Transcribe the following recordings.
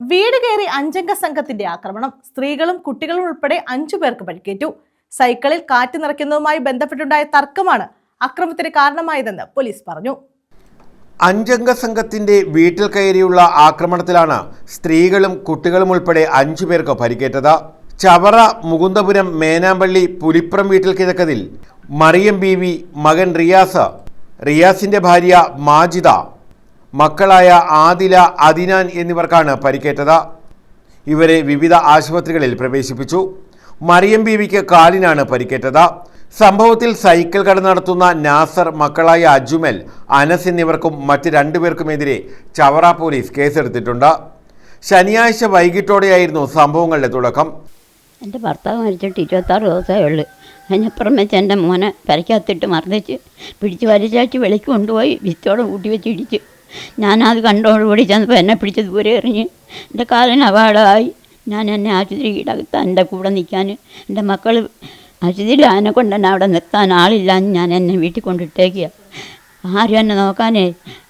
വീട് കയറി അഞ്ചംഗ സംഘത്തിന്റെ ആക്രമണം. സ്ത്രീകളും കുട്ടികളും ഉൾപ്പെടെ 5 പേർക്ക് പരിക്കേറ്റു. സൈക്കിളിൽ കാറ്റ് നിറയ്ക്കുന്നതുമായി ബന്ധപ്പെട്ടുണ്ടായ തർക്കമാണ് അക്രമത്തിന് കാരണമായതെന്ന് പോലീസ് പറഞ്ഞു. 5 അംഗ സംഘത്തിന്റെ വീട്ടിൽ കയറിയുള്ള ആക്രമണത്തിലാണ് സ്ത്രീകളും കുട്ടികളും ഉൾപ്പെടെ 5 പേർക്ക് പരിക്കേറ്റത്. ചവറ മുകുന്ദപുരം മേനാമ്പള്ളി പുലിപ്രം വീട്ടിൽ കിഴക്കതിൽ മറിയം ബീവി, മകൻ റിയാസിന്റെ ഭാര്യ മാജിദ, മക്കളായ ആദില, അദിനാൻ എന്നിവർക്കാണ് പരിക്കേറ്റത്. ഇവരെ വിവിധ ആശുപത്രികളിൽ പ്രവേശിപ്പിച്ചു. മറിയം ബീവിക്ക് കാലിനാണ് പരിക്കേറ്റത്. സംഭവത്തിൽ സൈക്കിൾ കട നടത്തുന്ന നാസർ, മക്കളായ അജുമൽ, അനസ് എന്നിവർക്കും മറ്റ് 2 പേർക്കുമെതിരെ ചവറ പോലീസ് കേസെടുത്തിട്ടുണ്ട്. ശനിയാഴ്ച വൈകിട്ടോടെയായിരുന്നു സംഭവങ്ങളുടെ തുടക്കം. എൻ്റെ ഭർത്താവ് മരിച്ചിട്ട് 26 ദിവസമേ ഉള്ളൂ. അതിനപ്പുറം വെച്ച് എൻ്റെ മോനെ പെരക്കകത്തിട്ട് മർദ്ദിച്ച് പിടിച്ച് വലിച്ചാറ്റി വെളിക്ക് കൊണ്ടുപോയി ഭിത്തിയോടെ കൂട്ടി വെച്ച് ഇടിച്ച്. ഞാനത് കണ്ടോടുകൂടി ചെന്നപ്പോൾ എന്നെ പിടിച്ച് ദൂരെ എറിഞ്ഞ് എൻ്റെ കാലിന് അപകടമായി. എന്നെ ആശുപത്രി കീഴകത്ത് എൻ്റെ കൂടെ നിൽക്കാൻ എൻ്റെ മക്കൾ ആശുപത്രിയിൽ അതിനെ കൊണ്ട് തന്നെ അവിടെ നിർത്താൻ ആളില്ലാന്ന് എന്നെ വീട്ടിൽ കൊണ്ടിട്ടേക്കുക. ആരും എന്നെ നോക്കാനേ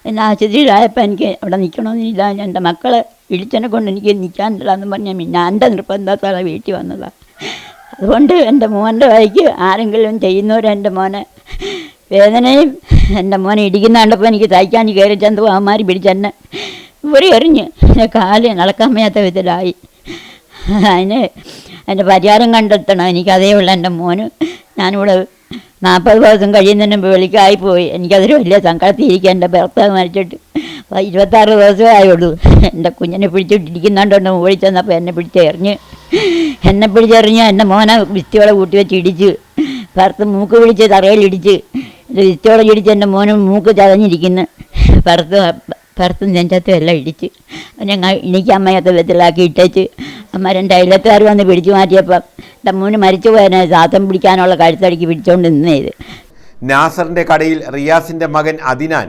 എന്നെ ആശുപത്രിയിലായപ്പോൾ എനിക്ക് അവിടെ നിൽക്കണമെന്നില്ല. എൻ്റെ മക്കളെ ഇടിച്ചെന്നെ കൊണ്ട് എനിക്ക് നിൽക്കാനില്ലാന്ന് പറഞ്ഞാൽ ഞാൻ എൻ്റെ നിർബന്ധത്താൽ വീട്ടിൽ വന്നതാണ്. അതുകൊണ്ട് എൻ്റെ മോൻ്റെ വഴിക്ക് ആരെങ്കിലും ചെയ്യുന്നവരെൻ്റെ മോനെ വേദനയും എൻ്റെ മോനെ ഇടിക്കുന്ന കണ്ടപ്പോൾ എനിക്ക് തയ്ക്കാൻ കയറി ചെന്ന് അവന്മാർ പിടിച്ചെന്നെ ഒരു എറിഞ്ഞ് എൻ്റെ കാല് നടക്കാൻ വയ്യാത്ത വിധത്തിലായി. അതിൻ്റെ പരിഹാരം കണ്ടെത്തണം. എനിക്കതേയുള്ള എൻ്റെ മോന്. ഞാനിവിടെ 40 ദിവസം കഴിയുന്നതിന് മുമ്പ് വെളിക്കായിപ്പോയി. എനിക്കതൊരു വലിയ സങ്കടത്തിരിക്കുക. എൻ്റെ ഭർത്താവ് മരിച്ചിട്ട് 26 ദിവസമേ ആയുള്ളൂ. എൻ്റെ കുഞ്ഞിനെ പിടിച്ചിട്ടിരിക്കുന്നുണ്ടോ ഓടി ചെന്നപ്പോൾ എന്നെ പിടിച്ചെറിഞ്ഞ് എൻ്റെ മോനെ ഭിത്തിയോടെ കൂട്ടി വെച്ച് ഇടിച്ച്. ഭർത്ത് മൂക്ക് പിടിച്ച് തറയിലിടിച്ച് ഭിത്തിയോടെ ഇടിച്ച് എൻ്റെ മോനും മൂക്ക് ചതഞ്ഞിരിക്കുന്നു. ഭർത്തും നെഞ്ചത്തും എല്ലാം ഇടിച്ച് എനിക്ക് അമ്മയത്തെ വിധത്തിലാക്കി ഇട്ടേച്ച് അമ്മ അയലത്തുകാർ വന്ന് പിടിച്ചു മാറ്റിയപ്പം എൻ്റെ മോന് മരിച്ചു പോയതിനെ ശ്വാസം പിടിക്കാനുള്ള കഴുത്തടിക്ക് പിടിച്ചുകൊണ്ട് നിന്നത്. നാസറിന്റെ കടയിൽ റിയാസിന്റെ മകൻ അദിനാൻ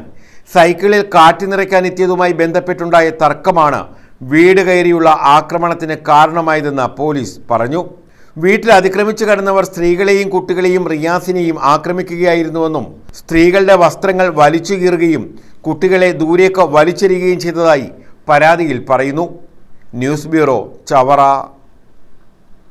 സൈക്കിളിൽ കാറ്റ് നിറയ്ക്കാൻ എത്തിയതുമായി ബന്ധപ്പെട്ടുണ്ടായ തർക്കമാണ് വീട് കയറിയുള്ള ആക്രമണത്തിന് കാരണമായതെന്ന് പോലീസ് പറഞ്ഞു. വീട്ടിൽ അതിക്രമിച്ചു കടന്നവർ സ്ത്രീകളെയും കുട്ടികളെയും റിയാസിനെയും ആക്രമിക്കുകയായിരുന്നുവെന്നും സ്ത്രീകളുടെ വസ്ത്രങ്ങൾ വലിച്ചു കീറുകയും കുട്ടികളെ ദൂരേക്ക് വലിച്ചെറിയുകയും ചെയ്തതായി പരാതിയിൽ പറയുന്നു. News bureau, Chavara.